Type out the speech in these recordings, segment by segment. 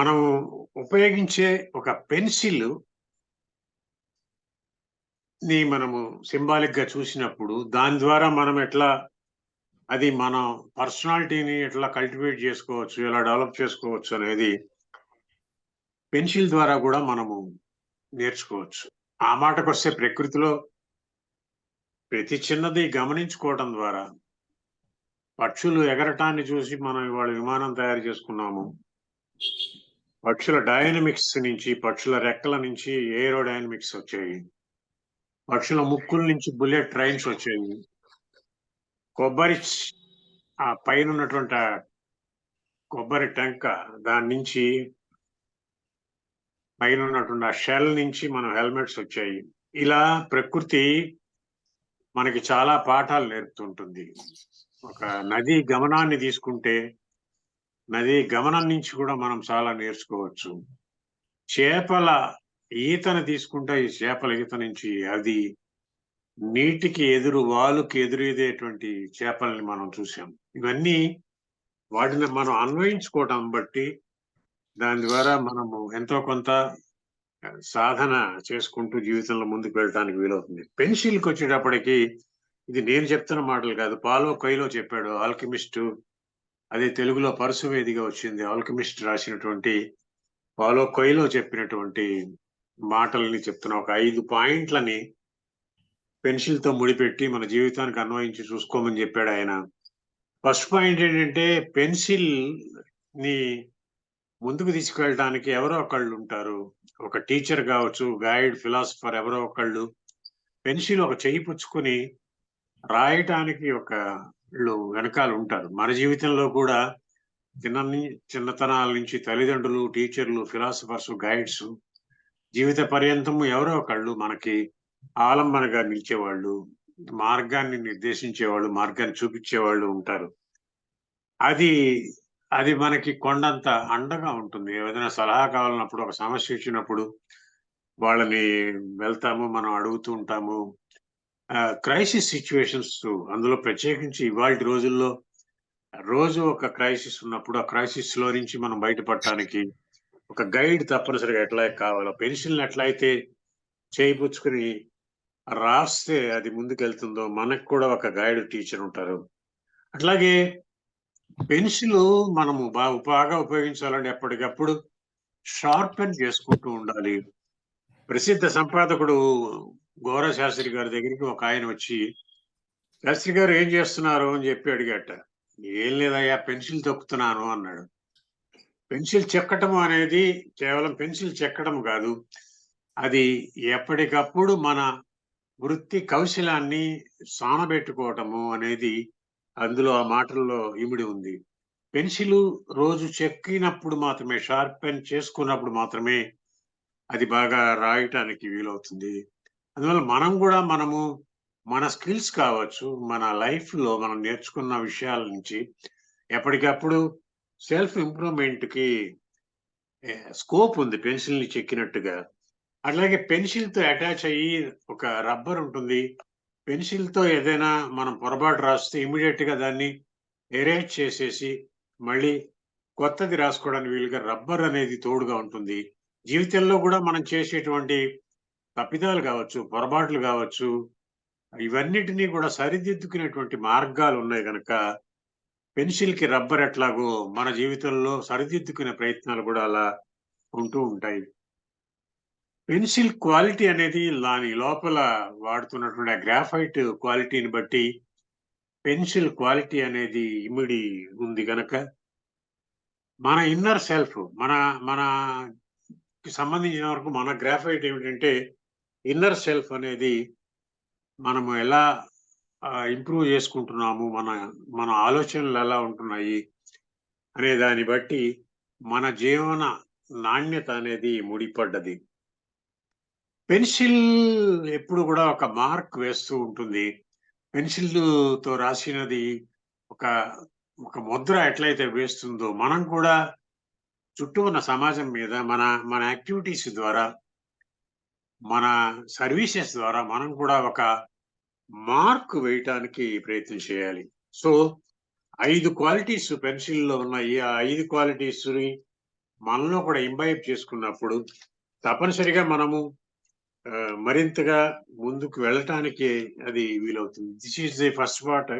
మనం ఉపయోగించే ఒక పెన్సిల్ ని మనము సింబాలిక్ గా చూసినప్పుడు దాని ద్వారా మనం ఎట్లా అది మన పర్సనాలిటీని ఎట్లా కల్టివేట్ చేసుకోవచ్చు, ఎలా డెవలప్ చేసుకోవచ్చు అనేది పెన్సిల్ ద్వారా కూడా మనము నేర్చుకోవచ్చు. ఆ మాటకొస్తే ప్రకృతిలో ప్రతి చిన్నది గమనించుకోవడం ద్వారా పక్షులు ఎగరటాన్ని చూసి మనం ఇవాళ విమానం తయారు చేసుకున్నాము. పక్షుల డైనమిక్స్ నుంచి, పక్షుల రెక్కల నుంచి ఏరోడైనమిక్స్ వచ్చాయి. పక్షుల ముక్కుల నుంచి బుల్లెట్ ట్రైన్స్ వచ్చాయి. కొబ్బరి ఆ పైన ఉన్నటువంటి కొబ్బరి టెంక దాని నుంచి పైన ఉన్నటువంటి ఆ షెల్ నుంచి మనం హెల్మెట్స్ వచ్చాయి. ఇలా ప్రకృతి మనకి చాలా పాఠాలు నేర్పుతుంటుంది. ఒక నది గమనాన్ని తీసుకుంటే నది గమనం నుంచి కూడా మనం చాలా నేర్చుకోవచ్చు. చేపల ఈతను తీసుకుంటే ఈ చేపల ఈత నుంచి అది నీటికి ఎదురు వాలుకి ఎదురీదేటువంటి చేపల్ని మనం చూసాం. ఇవన్నీ వాటిని మనం అన్వయించుకోవటం బట్టి దాని ద్వారా మనము ఎంతో కొంత సాధన చేసుకుంటూ జీవితంలో ముందుకు వెళ్ళడానికి వీలవుతుంది. పెన్సిల్కి వచ్చేటప్పటికి ఇది నేను చెప్తున్న మాటలు కాదు, పాలో కొయిలో చెప్పాడు. ఆల్కెమిస్ట్, అదే తెలుగులో పరశువేదిగా వచ్చింది. ఆల్కెమిస్ట్ రాసినటువంటి పాలో కొయిలో చెప్పినటువంటి మాటల్ని చెప్తున్నా. ఒక 5 పాయింట్లని పెన్సిల్ తో ముడిపెట్టి మన జీవితానికి అన్వయించి చూసుకోమని చెప్పాడు ఆయన. ఫస్ట్ పాయింట్ ఏంటంటే పెన్సిల్ ని ముందుకు తీసుకెళ్ళడానికి ఎవరో ఒకళ్ళు ఉంటారు. ఒక టీచర్ కావచ్చు, గైడ్, ఫిలాసఫర్, ఎవరో ఒకళ్ళు పెన్సిల్ ఒక చెయ్యి పుచ్చుకొని రాయటానికి ఒకళ్ళు వెనకాల ఉంటారు. మన జీవితంలో కూడా చిన్నతనాల నుంచి తల్లిదండ్రులు, టీచర్లు, ఫిలాసఫర్స్, గైడ్స్ జీవిత పర్యంతం ఎవరో ఒకళ్ళు మనకి ఆలంబనగా నిలిచేవాళ్ళు, మార్గాన్ని నిర్దేశించేవాళ్ళు, మార్గాన్ని చూపించేవాళ్ళు ఉంటారు. అది అది మనకి కొండంత అండగా ఉంటుంది. ఏదైనా సలహా కావాలన్నప్పుడు, ఒక సమస్య వచ్చినప్పుడు వాళ్ళని వెళ్తాము, మనం అడుగుతూ ఉంటాము. క్రైసిస్ సిచ్యువేషన్స్, అందులో ప్రత్యేకించి ఇవాల్టి రోజుల్లో రోజు ఒక క్రైసిస్ ఉన్నప్పుడు ఆ క్రైసిస్ లో నుంచి మనం బయటపడటానికి ఒక గైడ్ తప్పనిసరిగా ఎట్లా కావాలో, పెన్సిల్ని ఎట్లయితే చేయిపుచ్చుకుని రాస్తే అది ముందుకెళ్తుందో మనకు కూడా ఒక గైడ్, టీచర్ ఉంటారు. అట్లాగే పెన్సిల్ మనము బాగా ఉపయోగించాలంటే ఎప్పటికప్పుడు షార్పెన్ చేసుకుంటూ ఉండాలి. ప్రసిద్ధ సంపాదకుడు గోర శాస్త్రి గారి దగ్గరికి ఒక ఆయన వచ్చి, శాస్త్రి గారు ఏం చేస్తున్నారు అని చెప్పి అడిగట. ఏం లేదయ్యా, పెన్సిల్ తొక్కుతున్నాను అన్నాడు. పెన్సిల్ చెక్కటం అనేది కేవలం పెన్సిల్ చెక్కడం కాదు, అది ఎప్పటికప్పుడు మన వృత్తి కౌశలాన్ని సానబెట్టుకోవటము అనేది అందులో ఆ మాటల్లో ఇమిడి ఉంది. పెన్సిల్ రోజు చెక్కినప్పుడు మాత్రమే, షార్పెన్ చేసుకున్నప్పుడు మాత్రమే అది బాగా రాయటానికి వీలవుతుంది. అందువల్ల మనము మన స్కిల్స్ కావచ్చు, మన లైఫ్ లో మనం నేర్చుకున్న విషయాల నుంచి ఎప్పటికప్పుడు సెల్ఫ్ ఇంప్రూవ్మెంట్ కి స్కోప్ ఉంది పెన్సిల్ ని చెక్కినట్టుగా. అట్లాగే పెన్సిల్ తో అటాచ్ అయ్యి ఒక రబ్బర్ ఉంటుంది. పెన్సిల్ తో ఏదైనా మనం పొరపాటు రాస్తే ఇమీడియట్ గా దాన్ని ఎరేజ్ చేసేసి మళ్ళీ కొత్తది రాసుకోవడానికి వీలుగా రబ్బర్ అనేది తోడుగా ఉంటుంది. జీవితంలో కూడా మనం చేసేటువంటి తప్పిదాలు కావచ్చు, పొరపాట్లు కావచ్చు, ఇవన్నిటినీ కూడా సరిదిద్దుకునేటువంటి మార్గాలు ఉన్నాయి కనుక పెన్సిల్ కి రబ్బర్ ఎట్లాగో మన జీవితంలో సరిదిద్దుకునే ప్రయత్నాలు కూడా అలా ఉంటూ ఉంటాయి. పెన్సిల్ క్వాలిటీ అనేది దాని లోపల వాడుతున్నటువంటి ఆ గ్రాఫైట్ క్వాలిటీని బట్టి పెన్సిల్ క్వాలిటీ అనేది ఇమిడి ఉంది గనక మన ఇన్నర్ సెల్ఫ్, మన మన సంబంధించిన వరకు మన గ్రాఫైట్ ఏమిటంటే ఇన్నర్ సెల్ఫ్ అనేది మనము ఎలా ఇంప్రూవ్ చేసుకుంటున్నాము, మన ఆలోచనలు ఎలా ఉంటున్నాయి అనే దాన్ని బట్టి మన జీవన నాణ్యత అనేది ముడిపడ్డది. పెన్సిల్ ఎప్పుడు కూడా ఒక మార్క్ వేస్తూ ఉంటుంది. పెన్సిల్ తో రాసినది ఒక ఒక ముద్ర ఎట్లయితే వేస్తుందో మనం కూడా చుట్టూ ఉన్న సమాజం మీద మన మన యాక్టివిటీస్ ద్వారా, మన సర్వీసెస్ ద్వారా మనం కూడా ఒక మార్క్ వేయటానికి ప్రయత్నం చేయాలి. సో 5 క్వాలిటీస్ పెన్సిల్ లో ఉన్నాయి. ఆ 5 క్వాలిటీస్ ని మనలో కూడా ఇంబైబ్ చేసుకున్నప్పుడు తప్పనిసరిగా మనము మరింతగా ముందుకు వెళ్ళటానికి అది వీలవుతుంది. This is the first part.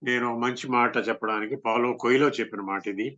నేను ఒక మంచి మాట చెప్పడానికి పౌలో కొయిలో చెప్పిన మాటిది.